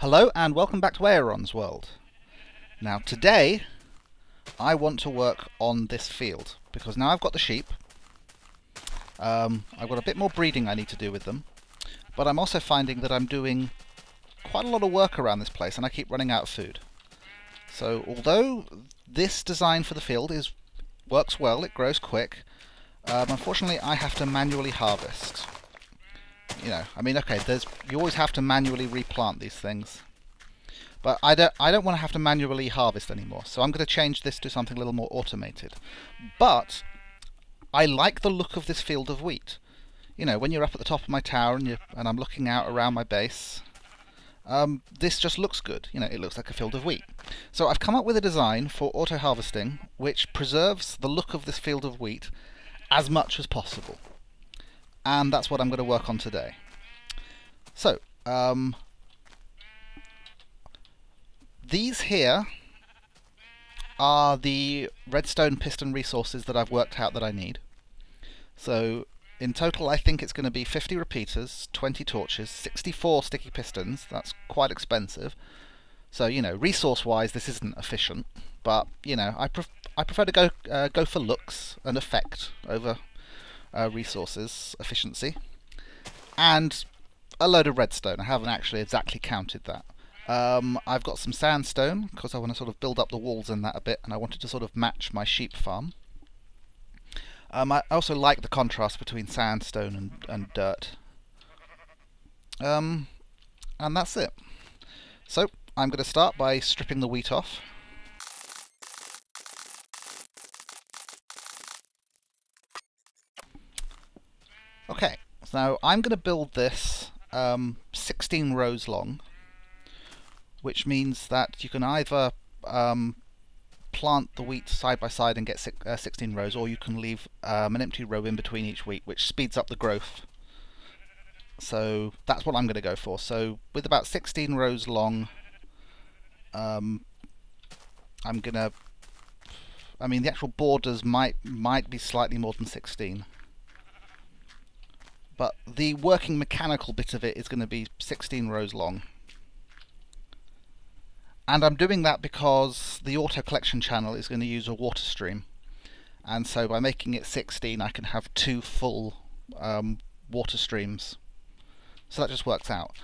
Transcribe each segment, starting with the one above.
Hello and welcome back to Ayaron's world. Now today I want to work on this field because now I've got the sheep. I've got a bit more breeding I need to do with them, but I'm also finding that I'm doing quite a lot of work around this place and I keep running out of food. So although this design for the field works well, it grows quick, unfortunately I have to manually harvest. You know, I mean, okay, you always have to manually replant these things, but I don't want to have to manually harvest anymore. So I'm going to change this to something a little more automated. But I like the look of this field of wheat. You know, when you're up at the top of my tower and I'm looking out around my base, this just looks good. You know, it looks like a field of wheat. So I've come up with a design for auto harvesting which preserves the look of this field of wheat as much as possible. And that's what I'm going to work on today. So, these here are the redstone piston resources that I've worked out that I need. So, in total I think it's going to be 50 repeaters, 20 torches, 64 sticky pistons. That's quite expensive. So, you know, resource-wise this isn't efficient, but, you know, I prefer to go for looks and effect over resources efficiency, and a load of redstone. I haven't actually exactly counted that. I've got some sandstone because I want to sort of build up the walls in that a bit, and I wanted to sort of match my sheep farm. I also like the contrast between sandstone and dirt. And that's it. So I'm going to start by stripping the wheat off. Okay, so I'm going to build this 16 rows long, which means that you can either plant the wheat side by side and get 16 rows, or you can leave an empty row in between each wheat, which speeds up the growth. So that's what I'm going to go for. So with about 16 rows long, I'm going to... I mean, the actual borders might be slightly more than 16. But the working mechanical bit of it is going to be 16 rows long. And I'm doing that because the auto collection channel is going to use a water stream. And so by making it 16 I can have 2 full water streams. So that just works out.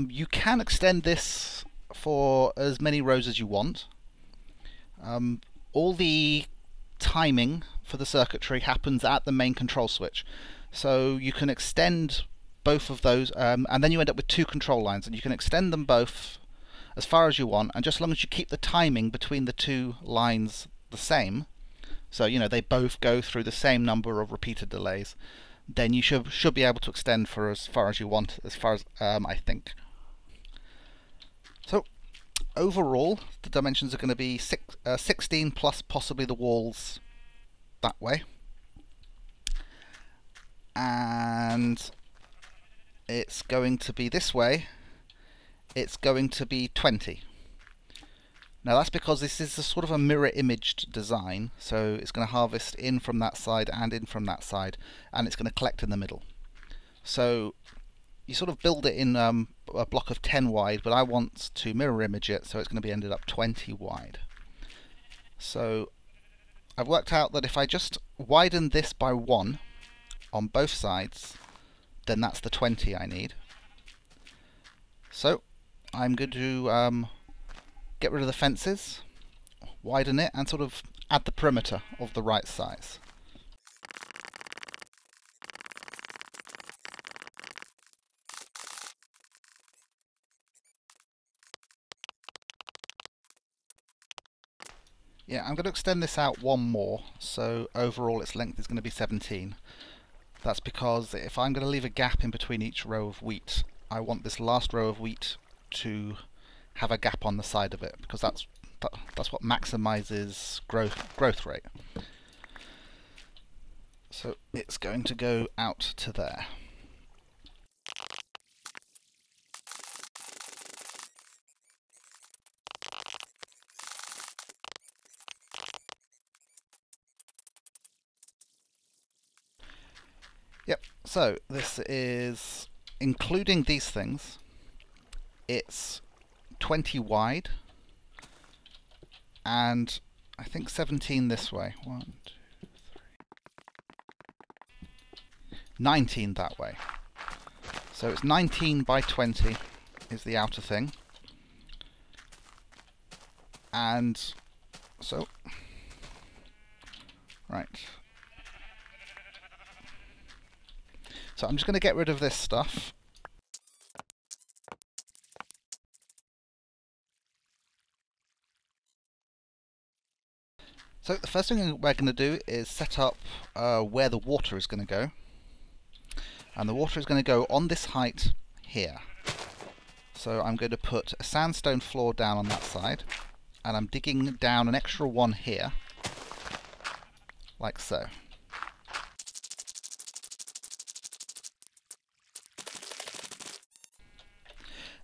You can extend this for as many rows as you want. All the timing for the circuitry happens at the main control switch. So you can extend both of those, and then you end up with 2 control lines, and you can extend them both as far as you want, and just as long as you keep the timing between the 2 lines the same, so you know they both go through the same number of repeated delays, then you should be able to extend for as far as you want, as far as I think. So overall the dimensions are going to be 16 plus possibly the walls that way. And it's going to be this way, it's going to be 20. Now that's because this is a sort of a mirror imaged design, so it's going to harvest in from that side and in from that side, and it's going to collect in the middle. So you sort of build it in a block of 10 wide, but I want to mirror image it, so it's going to be ended up 20 wide. So I've worked out that if I just widen this by 1 on both sides, then that's the 20 I need. So I'm going to get rid of the fences, widen it, and sort of add the perimeter of the right size. Yeah, I'm going to extend this out 1 more, so overall its length is going to be 17. That's because if I'm going to leave a gap in between each row of wheat, I want this last row of wheat to have a gap on the side of it, because that's what maximizes growth rate. So it's going to go out to there. Yep, so this is, including these things, it's 20 wide, and I think 17 this way. 1, 2, 3. 19 that way. So it's 19 by 20 is the outer thing. And so, right. So I'm just going to get rid of this stuff. So the first thing we're going to do is set up where the water is going to go. And the water is going to go on this height here. So I'm going to put a sandstone floor down on that side. And I'm digging down an extra one here. Like so.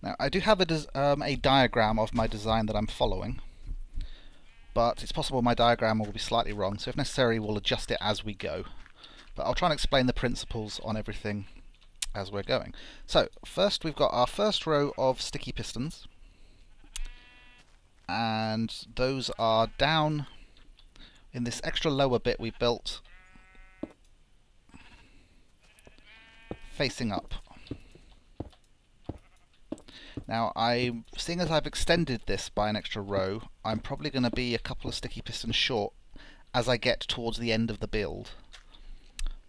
Now I do have a diagram of my design that I'm following. But it's possible my diagram will be slightly wrong, so if necessary we'll adjust it as we go. But I'll try and explain the principles on everything as we're going. So first we've got our first row of sticky pistons, and those are down in this extra lower bit we built facing up. Now, seeing as I've extended this by an extra row, I'm probably going to be a couple of sticky pistons short as I get towards the end of the build.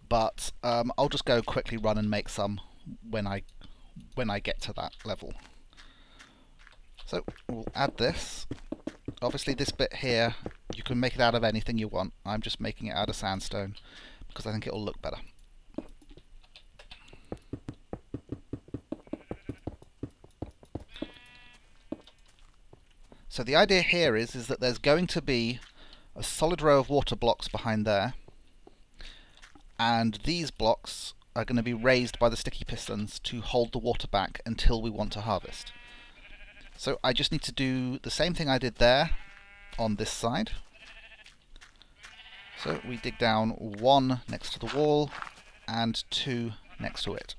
But I'll just go quickly run and make some when I get to that level. So we'll add this. Obviously this bit here, you can make it out of anything you want. I'm just making it out of sandstone because I think it'll look better. So the idea here is that there's going to be a solid row of water blocks behind there, and these blocks are going to be raised by the sticky pistons to hold the water back until we want to harvest. So I just need to do the same thing I did there on this side. So we dig down 1 next to the wall and 2 next to it.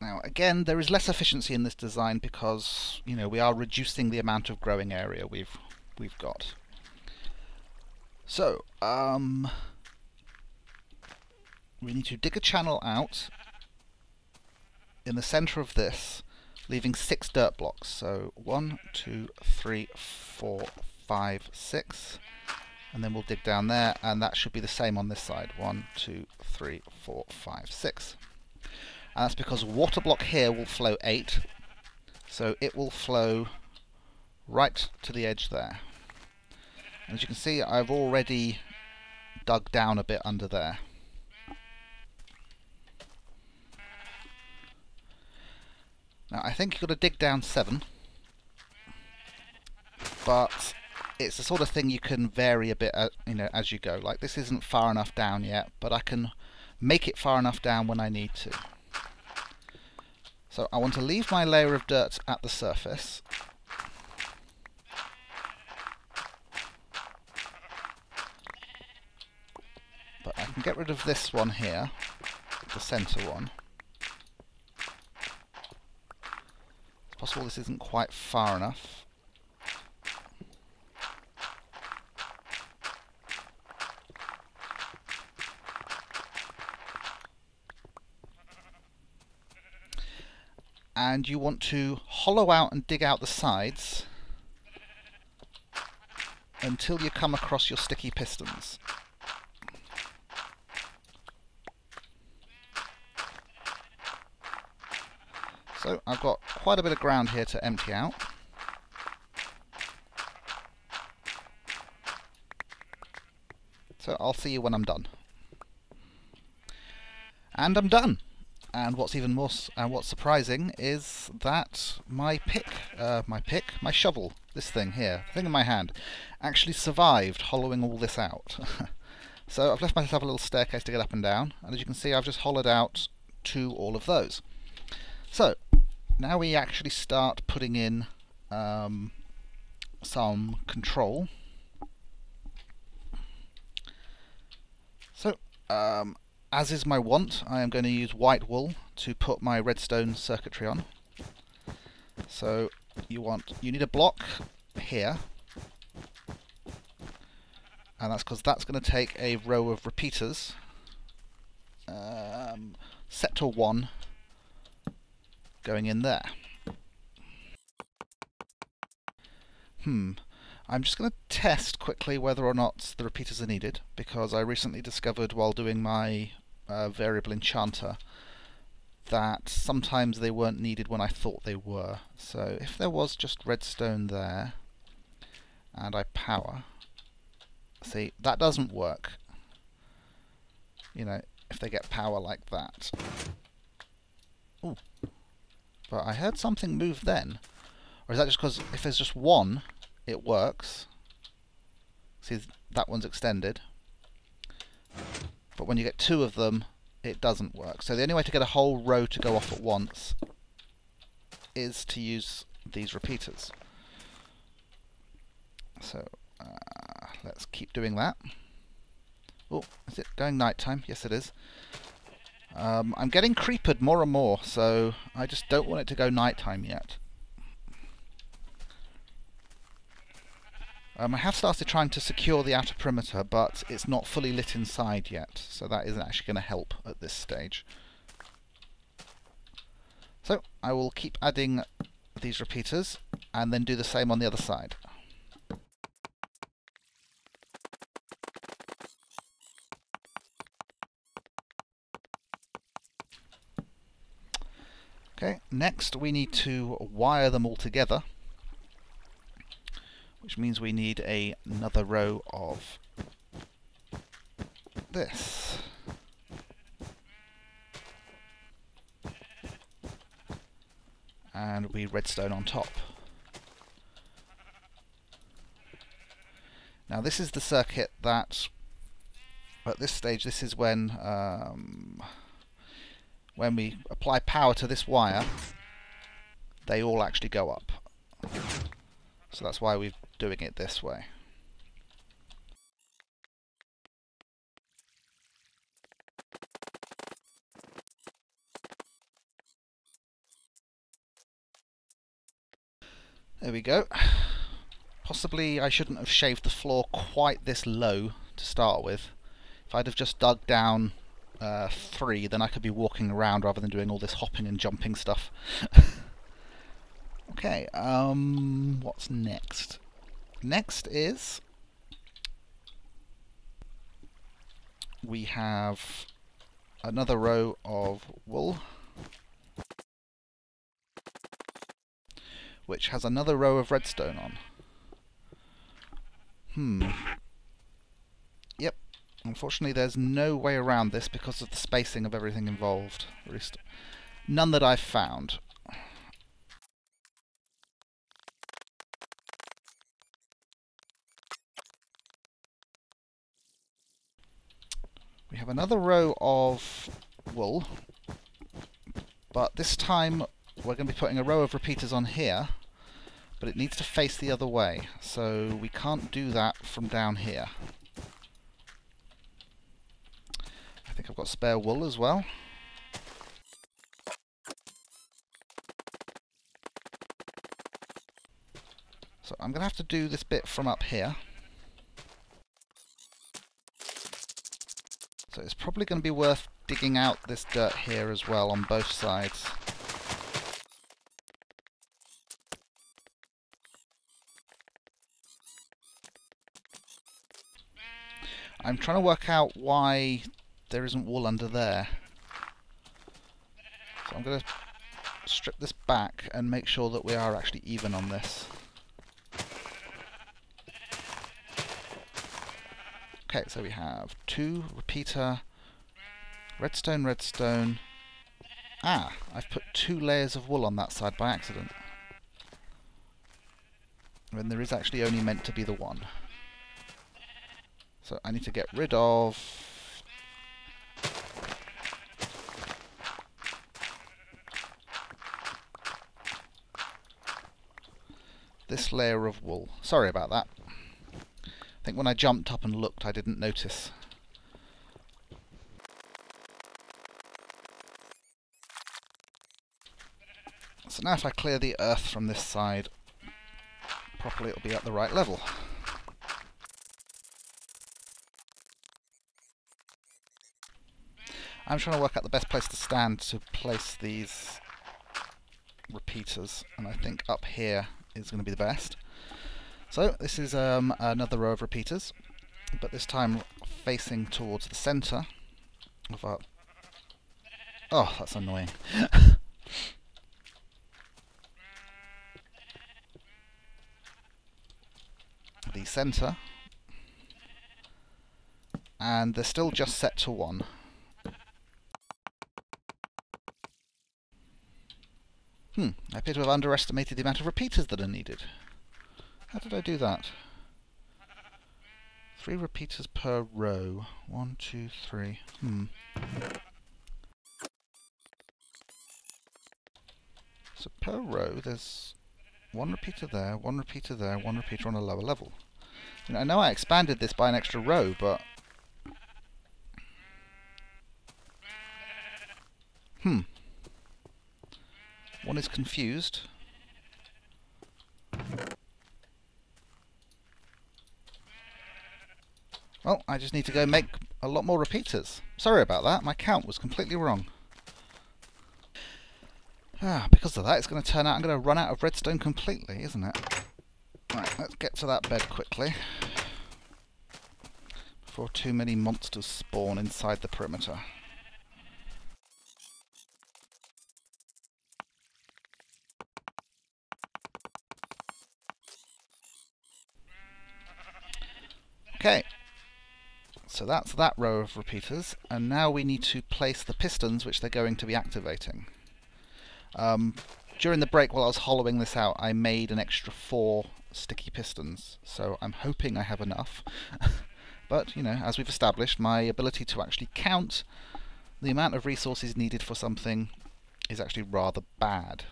Now again, there is less efficiency in this design because, you know, we are reducing the amount of growing area we've got. So, we need to dig a channel out in the center of this, leaving 6 dirt blocks. So 1, 2, 3, 4, 5, 6, and then we'll dig down there, and that should be the same on this side. 1, 2, 3, 4, 5, 6. And that's because water block here will flow 8, so it will flow right to the edge there. And as you can see, I've already dug down a bit under there. Now I think you've got to dig down 7, but it's the sort of thing you can vary a bit, you know, as you go. Like, this isn't far enough down yet, but I can make it far enough down when I need to. So I want to leave my layer of dirt at the surface. But I can get rid of this one here, the center one. It's possible this isn't quite far enough. And you want to hollow out and dig out the sides until you come across your sticky pistons. So I've got quite a bit of ground here to empty out. So I'll see you when I'm done. And I'm done. And what's even more, what's surprising is that my shovel, this thing here, the thing in my hand, actually survived hollowing all this out. So I've left myself a little staircase to get up and down, and as you can see, I've just hollowed out to all of those. So now we actually start putting in some control. As is my wont, I am going to use white wool to put my redstone circuitry on. So you need a block here, and that's because that's going to take a row of repeaters set to 1 going in there. I'm just going to test quickly whether or not the repeaters are needed, because I recently discovered while doing my variable enchanter that sometimes they weren't needed when I thought they were. So if there was just redstone there, and I power, see, that doesn't work. You know, if they get power like that. Ooh. But I heard something move then. Or is that just because if there's just one, it works? See, that one's extended. But when you get 2 of them, it doesn't work. So the only way to get a whole row to go off at once is to use these repeaters. So let's keep doing that. Oh, is it going nighttime? Yes, it is. I'm getting creepered more and more, so I just don't want it to go nighttime yet. I have started trying to secure the outer perimeter, but it's not fully lit inside yet, so that isn't actually going to help at this stage. So I will keep adding these repeaters, and then do the same on the other side. Okay, next we need to wire them all together, which means we need another row of this. And we redstone on top. Now this is the circuit that, at this stage, this is when we apply power to this wire, they all actually go up. So that's why we're doing it this way. There we go. Possibly I shouldn't have shaved the floor quite this low to start with. If I'd have just dug down 3, then I could be walking around rather than doing all this hopping and jumping stuff. Okay, what's next? Next is we have another row of wool, which has another row of redstone on. Yep, unfortunately there's no way around this because of the spacing of everything involved. At least none that I've found. We have another row of wool, but this time we're going to be putting a row of repeaters on here, but it needs to face the other way, so we can't do that from down here. I think I've got spare wool as well. So I'm going to have to do this bit from up here. So it's probably going to be worth digging out this dirt here as well on both sides. I'm trying to work out why there isn't wool under there. So I'm going to strip this back and make sure that we are actually even on this. Okay, so we have 2 repeater, redstone, redstone. Ah, I've put 2 layers of wool on that side by accident. When there is actually only meant to be the 1. So I need to get rid of this layer of wool. Sorry about that. I think when I jumped up and looked I didn't notice. So now if I clear the earth from this side properly, it'll be at the right level. I'm trying to work out the best place to stand to place these repeaters, and I think up here is going to be the best. So this is another row of repeaters, but this time facing towards the centre of our... Oh, that's annoying. The centre, and they're still just set to 1. I appear to have underestimated the amount of repeaters that are needed. How did I do that? 3 repeaters per row. 1, 2, 3. So per row there's 1 repeater there, 1 repeater there, 1 repeater on a lower level. You know, I know I expanded this by an extra row, but... One is confused. Well, I just need to go make a lot more repeaters. Sorry about that, my count was completely wrong. Because of that, it's going to turn out I'm going to run out of redstone completely, isn't it? Right, let's get to that bed quickly, before too many monsters spawn inside the perimeter. Okay, so that's that row of repeaters, and now we need to place the pistons which they're going to be activating. During the break, while I was hollowing this out, I made an extra 4 sticky pistons, so I'm hoping I have enough. But, you know, as we've established, my ability to actually count the amount of resources needed for something is actually rather bad.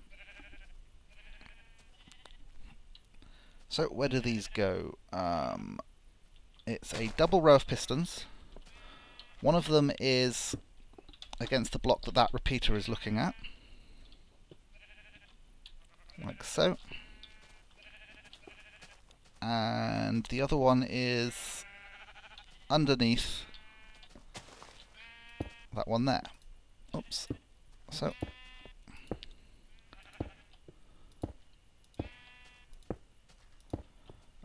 So, where do these go? It's a double row of pistons. One of them is against the block that that repeater is looking at, like so. And the other one is underneath that one there. Oops. So.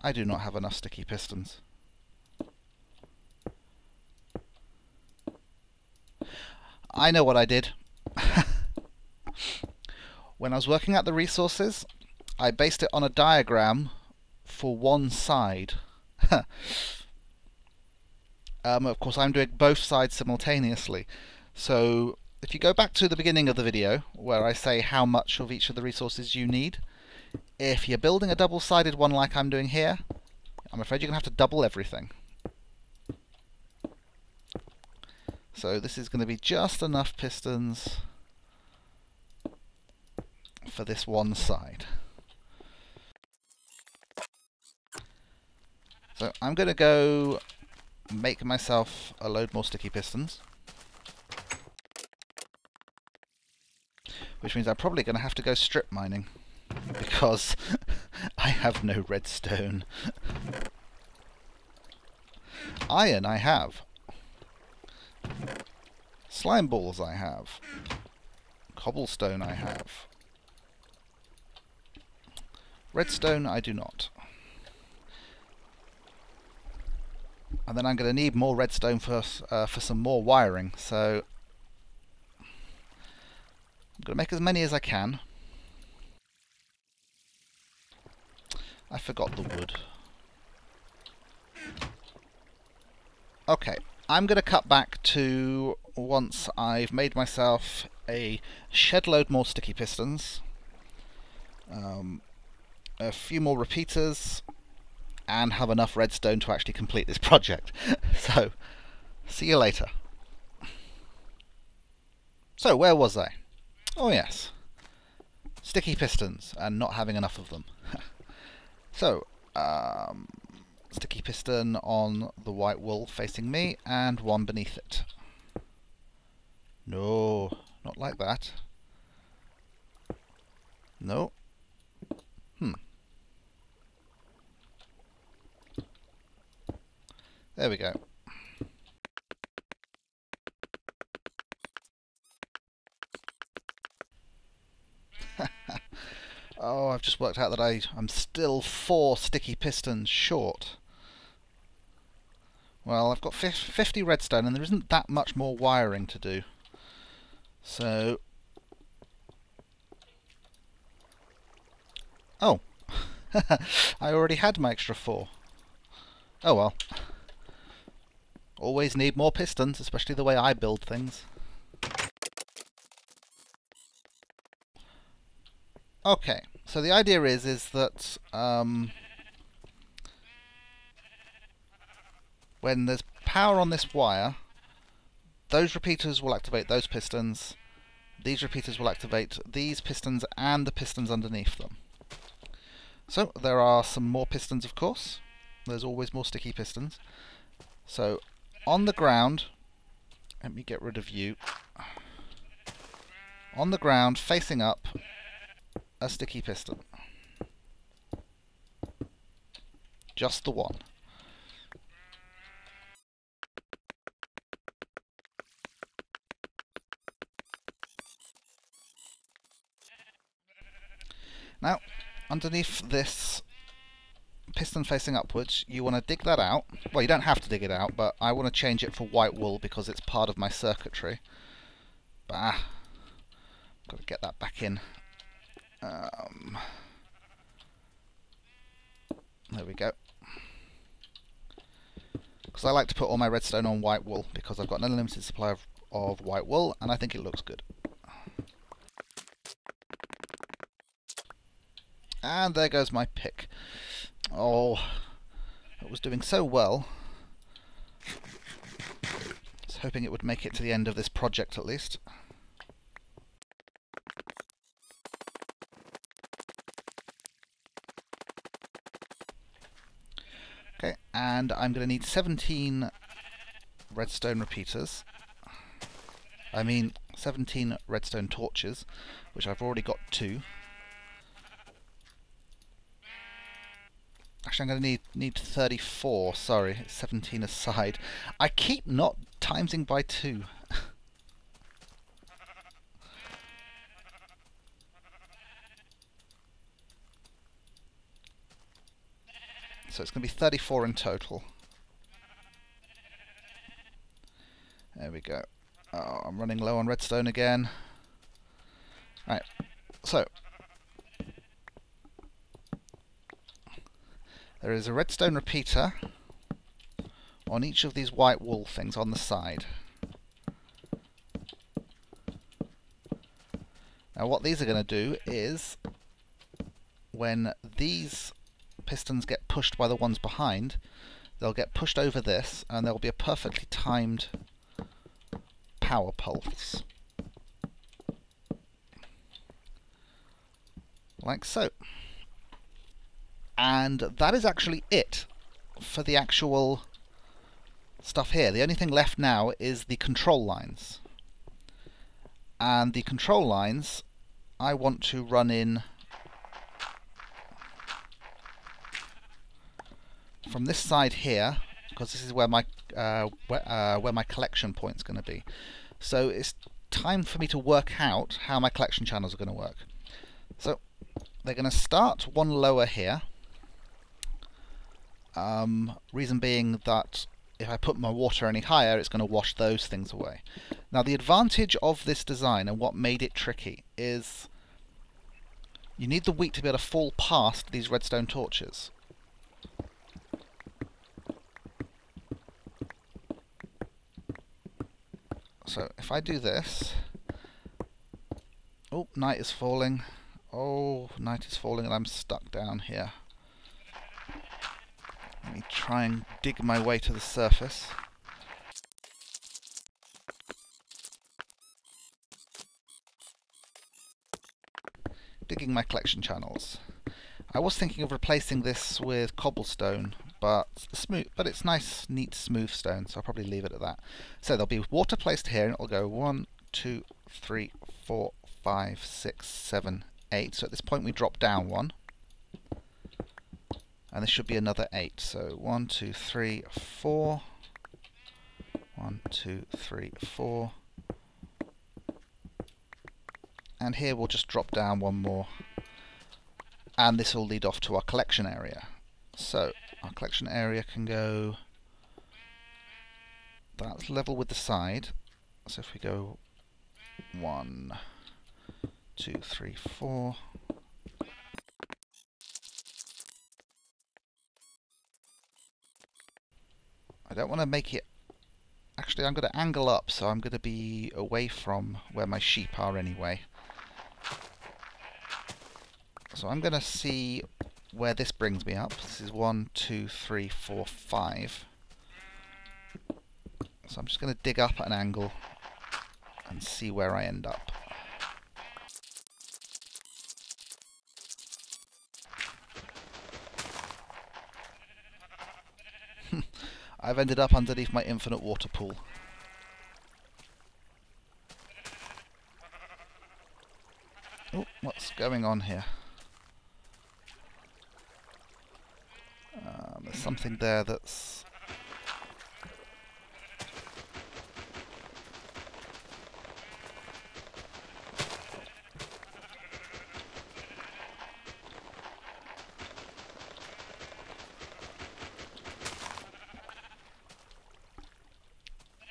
I do not have enough sticky pistons. I know what I did. When I was working out the resources, I based it on a diagram for one side. Of course, I'm doing both sides simultaneously. So if you go back to the beginning of the video, where I say how much of each of the resources you need, if you're building a double-sided one like I'm doing here, I'm afraid you're going to have to double everything. So this is going to be just enough pistons for this one side. So I'm going to go make myself a load more sticky pistons, which means I'm probably going to have to go strip mining, because I have no redstone. Iron I have. Slime balls I have. Cobblestone I have. Redstone I do not. And then I'm going to need more redstone for some more wiring, so I'm going to make as many as I can. I forgot the wood. Okay, I'm going to cut back to once I've made myself a shed load more sticky pistons, a few more repeaters, and have enough redstone to actually complete this project. So, see you later. So, where was I? Oh yes, sticky pistons, and not having enough of them. So, sticky piston on the white wool facing me, and one beneath it. No, not like that. No. There we go. Oh, I've just worked out that I'm still 4 sticky pistons short. Well, I've got 50 redstone and there isn't that much more wiring to do. So... Oh! I already had my extra 4. Oh well. Always need more pistons, especially the way I build things. Okay, so the idea is that when there's power on this wire, those repeaters will activate those pistons, these repeaters will activate these pistons and the pistons underneath them. So there are some more pistons, of course. There's always more sticky pistons. So on the ground, let me get rid of you. On the ground, facing up, a sticky piston. Just the one. Now, underneath this piston facing upwards, you want to dig that out. Well, you don't have to dig it out, but I want to change it for white wool because it's part of my circuitry. Got to get that back in. There we go. Because I like to put all my redstone on white wool because I've got an unlimited supply of white wool and I think it looks good. And there goes my pick. Oh, it was doing so well. I was hoping it would make it to the end of this project at least. Okay, and I'm going to need 17 redstone repeaters. I mean 17 redstone torches, which I've already got 2. Actually, I'm going to need 34. Sorry, it's 17 aside. I keep not timesing by 2. So it's going to be 34 in total. There we go. Oh, I'm running low on redstone again. Right, so there is a redstone repeater on each of these white wool things on the side. Now what these are going to do is, when these pistons get pushed by the ones behind, they'll get pushed over this and there will be a perfectly timed power pulse. Like so. And that is actually it for the actual stuff here. The only thing left now is the control lines. And the control lines I want to run in from this side here, because this is where my collection point's going to be. So it's time for me to work out how my collection channels are going to work. So they're going to start one lower here. Reason being that if I put my water any higher, it's going to wash those things away. Now the advantage of this design and what made it tricky is you need the wheat to be able to fall past these redstone torches. So if I do this, oh, night is falling. Oh, night is falling and I'm stuck down here. Let me try and dig my way to the surface. Digging my collection channels. I was thinking of replacing this with cobblestone, but it's nice, neat, smooth stone, so I'll probably leave it at that. So there'll be water placed here, and it'll go 1, 2, 3, 4, 5, 6, 7, 8, so at this point we drop down 1. And this should be another 8. So 1, 2, 3, 4. 1, 2, 3, 4. And here we'll just drop down 1 more. And this will lead off to our collection area. So our collection area can go... That's level with the side. So if we go 1, 2, 3, 4... I don't want to make it... Actually, I'm going to angle up, so I'm going to be away from where my sheep are anyway. So I'm going to see where this brings me up. This is 1, 2, 3, 4, 5. So I'm just going to dig up at an angle and see where I end up. I've ended up underneath my infinite water pool. Oh, what's going on here? There's something there that's...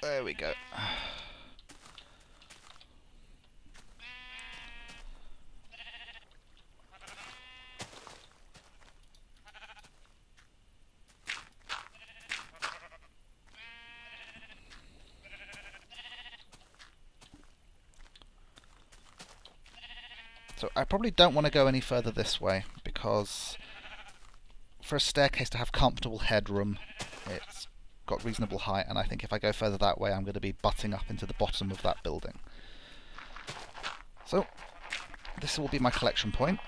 There we go. So I probably don't want to go any further this way, because for a staircase to have comfortable headroom, it's got reasonable height, and I think if I go further that way I'm going to be butting up into the bottom of that building. So this will be my collection point.